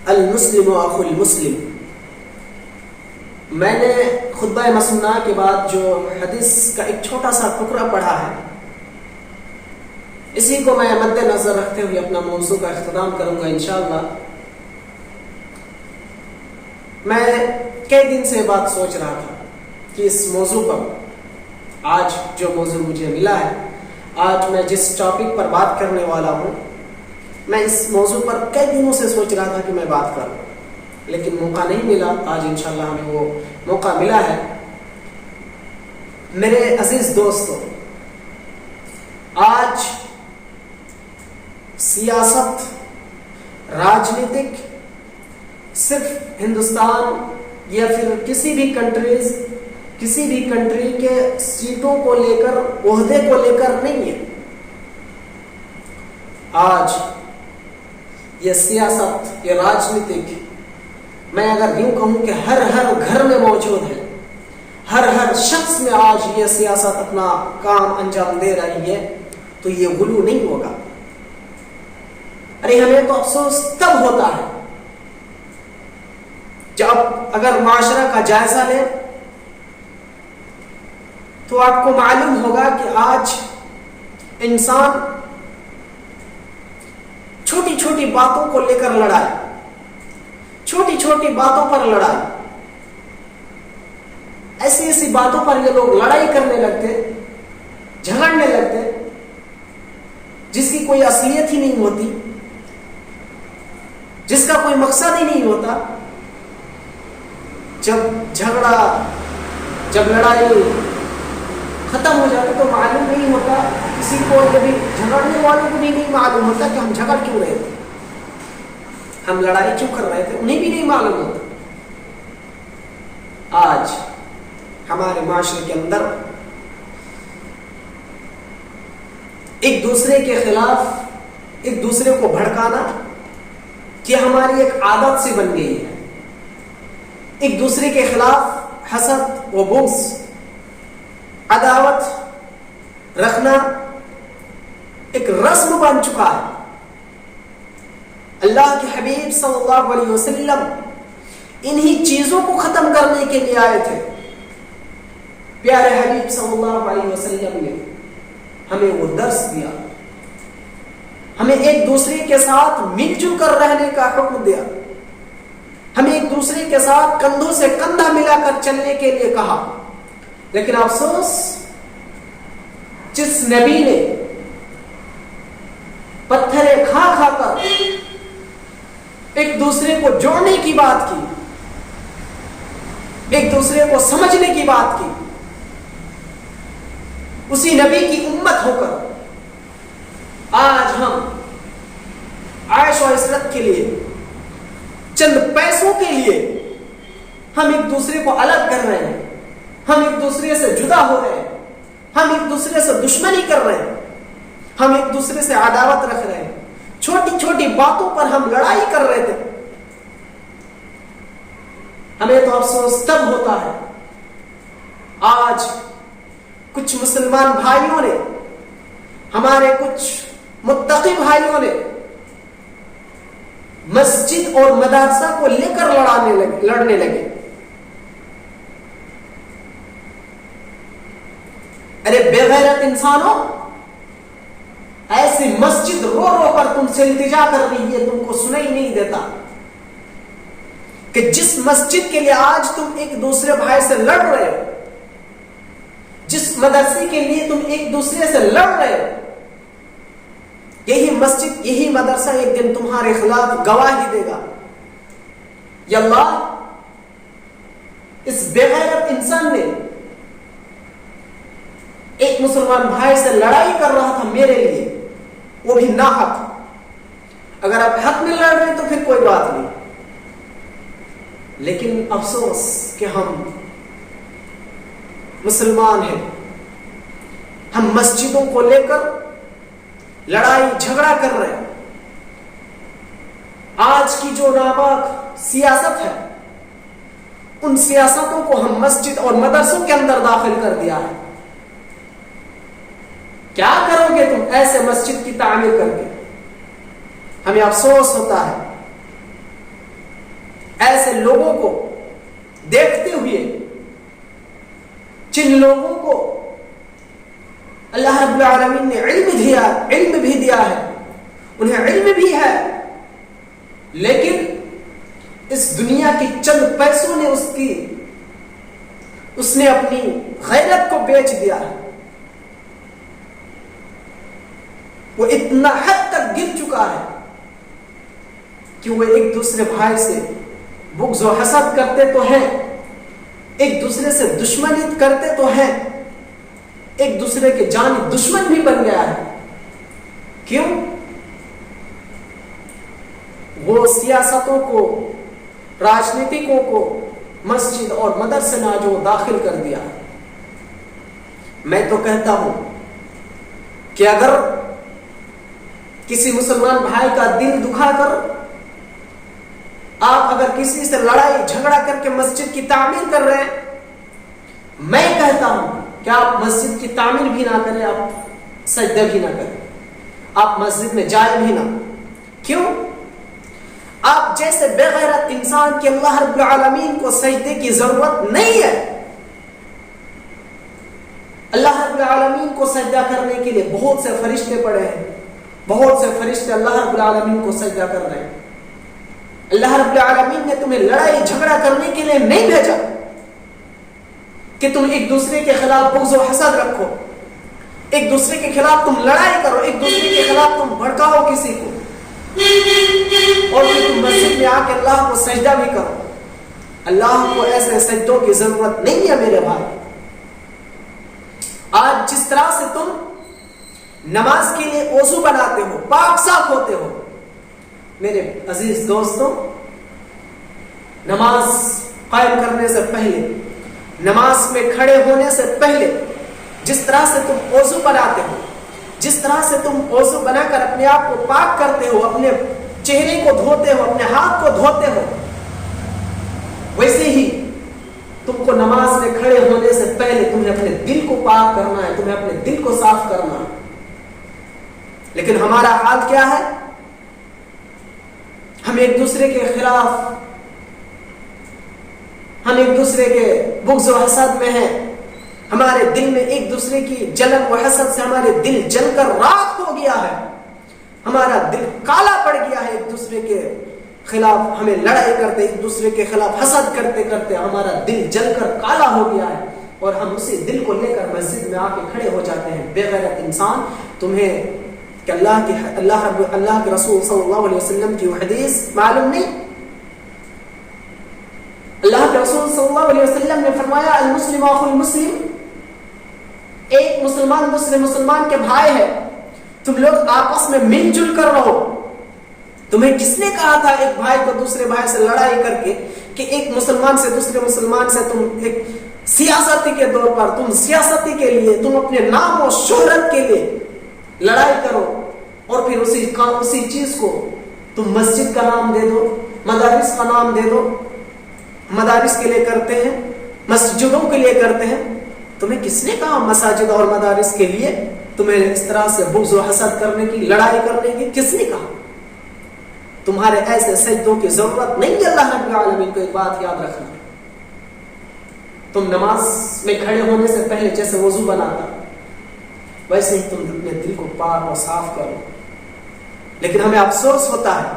المسلم اخو المسلم. میں نے خطبہ مسنہ کے بعد جو حدیث کا ایک چھوٹا سا ٹکڑا پڑھا ہے، اسی کو میں مد نظر رکھتے ہوئے اپنا موضوع کا اختتام کروں گا انشاءاللہ. میں کئی دن سے بات سوچ رہا تھا کہ اس موضوع پر، آج جو موضوع مجھے ملا ہے، آج میں جس ٹاپک پر بات کرنے والا ہوں، میں اس موضوع پر کئی دنوں سے سوچ رہا تھا کہ میں بات کروں، لیکن موقع نہیں ملا. آج انشاءاللہ ہمیں وہ موقع ملا ہے. میرے عزیز دوستو، آج سیاست، راجنیتک صرف ہندوستان یا پھر کسی بھی کنٹری کے سیٹوں کو لے کر، عہدے کو لے کر نہیں ہے. آج یہ سیاست، یہ راجنیتک، میں اگر یوں کہوں کہ ہر گھر میں موجود ہے، ہر شخص میں آج یہ سیاست اپنا کام انجام دے رہی ہے، تو یہ غلو نہیں ہوگا. ارے ہمیں تو افسوس تب ہوتا ہے جب اگر معاشرہ کا جائزہ لیں تو آپ کو معلوم ہوگا کہ آج انسان چھوٹی چھوٹی باتوں کو لے کر لڑائے، چھوٹی چھوٹی باتوں پر لڑائی، ایسی باتوں پر یہ لوگ لڑائی کرنے لگتے، جھگڑنے لگتے، جس کی کوئی اصلیت ہی نہیں ہوتی، جس کا کوئی مقصد ہی نہیں ہوتا. جب لڑائی ختم ہو جاتی تو معلوم نہیں ہوتا کسی کو، کبھی جھگڑنے والوں کو بھی نہیں معلوم ہوتا کہ ہم جھگڑ کیوں رہے تھے، ہم لڑائی کیوں کر رہے تھے، انہیں بھی نہیں معلوم ہوتا. آج ہمارے معاشرے کے اندر ایک دوسرے کے خلاف، ایک دوسرے کو بھڑکانا، یہ ہماری ایک عادت سی بن گئی ہے. ایک دوسرے کے خلاف حسد و بغض، عداوت رکھنا ایک رسم بن چکا ہے. اللہ کے حبیب صلی اللہ علیہ وسلم انہی چیزوں کو ختم کرنے کے لیے آئے تھے. پیارے حبیب صلی اللہ علیہ وسلم نے ہمیں وہ درس دیا، ہمیں ایک دوسرے کے ساتھ مل جل کر رہنے کا حکم دیا، ہمیں ایک دوسرے کے ساتھ کندھوں سے کندھا ملا کر چلنے کے لیے کہا. لیکن افسوس، جس نبی نے پتھریں کھا کر ایک دوسرے کو جوڑنے کی بات کی، ایک دوسرے کو سمجھنے کی بات کی، اسی نبی کی امت ہو کر آج ہم عیش و عشرت کے لیے، چند پیسوں کے لیے ہم ایک دوسرے کو الگ کر رہے ہیں، ہم ایک دوسرے سے جدا ہو رہے ہیں، ہم ایک دوسرے سے دشمنی کر رہے ہیں، ہم ایک دوسرے سے عداوت رکھ رہے ہیں، چھوٹی چھوٹی باتوں پر ہم لڑائی کر رہے تھے. ہمیں تو افسوس تب ہوتا ہے آج کچھ مسلمان بھائیوں نے، ہمارے کچھ متقی بھائیوں نے مسجد اور مدرسہ کو لے کر لڑنے لگے. ارے بے غیرت انسانوں، ایسی مسجد رو رو کر تم سے التجا کر رہی ہے، تم کو سنائی نہیں دیتا کہ جس مسجد کے لیے آج تم ایک دوسرے بھائی سے لڑ رہے ہو، جس مدرسے کے لیے تم ایک دوسرے سے لڑ رہے ہو، یہی مسجد، یہی مدرسہ ایک دن تمہارے خلاف گواہی دے گا. یا اللہ، اس بے غیرت انسان نے ایک مسلمان بھائی سے لڑائی کر رہا تھا میرے لیے، وہ بھی ناحق. اگر آپ حق میں لڑ رہے تو پھر کوئی بات نہیں، لیکن افسوس کہ ہم مسلمان ہیں، ہم مسجدوں کو لے کر لڑائی جھگڑا کر رہے ہیں. آج کی جو ناپاک سیاست ہے، ان سیاستوں کو ہم مسجد اور مدرسوں کے اندر داخل کر دیا ہے. کیا کرو گے تم ایسے مسجد کی تعمیر کر کے؟ ہمیں افسوس ہوتا ہے لوگوں کو دیکھتے ہوئے جن لوگوں کو اللہ رب العالمین نے علم بھی دیا ہے، انہیں علم بھی ہے، لیکن اس دنیا کی چند پیسوں نے اس نے اپنی غیرت کو بیچ دیا ہے. وہ اتنا حد تک گر چکا ہے کہ وہ ایک دوسرے بھائی سے بغض و حسد کرتے تو ہیں، ایک دوسرے سے دشمنی کرتے تو ہیں، ایک دوسرے کے جانی دشمن بھی بن گیا ہے. کیوں؟ وہ سیاستوں کو، راجنیتکوں کو مسجد اور مدرسے میں جو داخل کر دیا. میں تو کہتا ہوں کہ اگر کسی مسلمان بھائی کا دل دکھا کر آپ اگر کسی سے لڑائی جھگڑا کر کے مسجد کی تعمیر کر رہے ہیں، میں کہتا ہوں کہ آپ مسجد کی تعمیر بھی نہ کریں، آپ سجدہ بھی نہ کریں، آپ مسجد میں جائیں بھی نہ. کیوں؟ آپ جیسے بے غیرت انسان کے اللہ رب العالمین کو سجدے کی ضرورت نہیں ہے. اللہ رب العالمین کو سجدہ کرنے کے لیے بہت سے فرشتے پڑے ہیں، بہت سے فرشتے اللہ رب العالمین کو سجدہ کر رہے ہیں. اللہ رب العالمین نے تمہیں لڑائی جھگڑا کرنے کے لیے نہیں بھیجا کہ تم ایک دوسرے کے خلاف بغض و حسد رکھو، ایک دوسرے کے خلاف تم لڑائی کرو، ایک دوسرے کے خلاف تم بھڑکاؤ کسی کو، اور پھر تم مسجد میں آ کے اللہ کو سجدہ بھی کرو. اللہ کو ایسے سجدوں کی ضرورت نہیں ہے میرے بھائی. آج جس طرح سے تم نماز کے لیے وضو بناتے ہو، پاک صاف ہوتے ہو، میرے عزیز دوستوں، نماز قائم کرنے سے پہلے، نماز میں کھڑے ہونے سے پہلے جس طرح سے تم وضو بناتے ہو، جس طرح سے تم وضو بنا کر اپنے آپ کو پاک کرتے ہو، اپنے چہرے کو دھوتے ہو، اپنے ہاتھ کو دھوتے ہو، ویسے ہی تم کو نماز میں کھڑے ہونے سے پہلے تمہیں اپنے دل کو پاک کرنا ہے، تمہیں اپنے دل کو صاف کرنا ہے. لیکن ہمارا حال کیا ہے؟ ہم ایک دوسرے کے خلاف، ہم ایک دوسرے کے بغض و حسد میں ہیں. ہمارے دل میں ایک دوسرے کی جلن و حسد سے ہمارے دل جل کر راکھ ہو گیا ہے، ہمارا دل کالا پڑ گیا ہے. ایک دوسرے کے خلاف ہمیں لڑائی کرتے، ایک دوسرے کے خلاف حسد کرتے کرتے ہمارا دل جل کر کالا ہو گیا ہے، اور ہم اسی دل کو لے کر مسجد میں آ کے کھڑے ہو جاتے ہیں. بے غیرت انسان، تمہیں کہ اللہ کے رسول صلی اللہ علیہ وسلم کی حدیث معلوم نہیں؟ اللہ کے رسول صلی اللہ علیہ وسلم نے فرمایا المسلم اخو المسلم، ایک مسلمان دوسرے مسلمان کے بھائی ہے، تم لوگ آپس میں مل جل کر رہو. تمہیں کس نے کہا تھا ایک بھائی کو دوسرے بھائی سے لڑائی کر کے کہ ایک مسلمان سے دوسرے مسلمان سے تم ایک سیاستی کے طور پر، تم سیاستی کے لیے، تم اپنے نام و شہرت کے لیے لڑائی کرو، اور پھر اسی چیز کو تم مسجد کا نام دے دو، مدارس کا نام دے دو. مدارس کے لیے کرتے ہیں، مسجدوں کے لیے کرتے ہیں. تمہیں کس نے کہا مساجد اور مدارس کے لیے تمہیں اس طرح سے بغض و حسد کرنے کی، لڑائی کرنے کی کس نے کہا؟ تمہارے ایسے سجدوں کی ضرورت نہیں ہے. اللہ رب العالمین کو ایک بات یاد رکھنا، تم نماز میں کھڑے ہونے سے پہلے جیسے وضو بناتا ویسے ہی تم اپنے دل کو پاک اور صاف کرو. لیکن ہمیں افسوس ہوتا ہے